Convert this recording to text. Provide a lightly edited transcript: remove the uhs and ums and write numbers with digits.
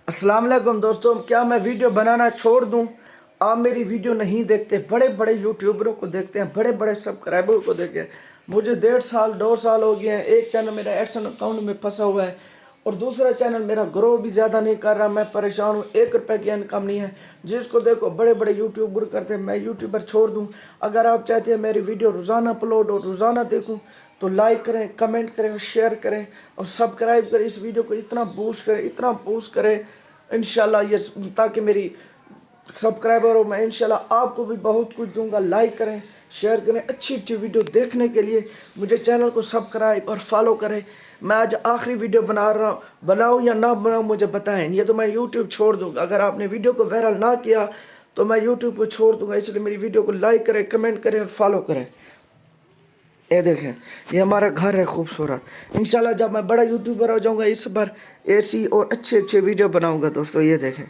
अस्सलाम वालेकुम दोस्तों, क्या मैं वीडियो बनाना छोड़ दूं? आप मेरी वीडियो नहीं देखते, बड़े बड़े यूट्यूबरों को देखते हैं, बड़े बड़े सब्सक्राइबर को देखते हैं। मुझे 1.5 साल 2 साल हो गए हैं। एक चैनल मेरा एडसन अकाउंट में फंसा हुआ है और दूसरा चैनल मेरा ग्रो भी ज़्यादा नहीं कर रहा। मैं परेशान हूँ, 1 रुपये की इनकम नहीं है। जिसको देखो बड़े बड़े यूट्यूबर करते हैं, मैं यूट्यूबर छोड़ दूँ? अगर आप चाहते हैं मेरी वीडियो रोज़ाना अपलोड और रोज़ाना देखूँ तो लाइक करें, कमेंट करें, शेयर करें और सब्सक्राइब करें। इस वीडियो को इतना बूस्ट करें, इतना बूस्ट करें इंशाल्लाह, ये ताकि मेरी सब्सक्राइबर हो। मैं इंशाल्लाह आपको भी बहुत कुछ दूंगा। लाइक करें, शेयर करें। अच्छी अच्छी वीडियो देखने के लिए मुझे चैनल को सब्सक्राइब और फॉलो करें। मैं आज आखिरी वीडियो बना रहा हूँ, बनाऊँ या ना बनाऊँ मुझे बताएं। ये तो मैं यूट्यूब छोड़ दूँगा। अगर आपने वीडियो को वायरल ना किया तो मैं यूट्यूब को छोड़ दूँगा। इसलिए मेरी वीडियो को लाइक करें, कमेंट करें और फॉलो करें। ये देखें, ये हमारा घर है खूबसूरत। इंशाल्लाह जब मैं बड़ा यूट्यूबर हो जाऊंगा, इस बार ऐसी और अच्छे अच्छे वीडियो बनाऊंगा दोस्तों। ये देखें।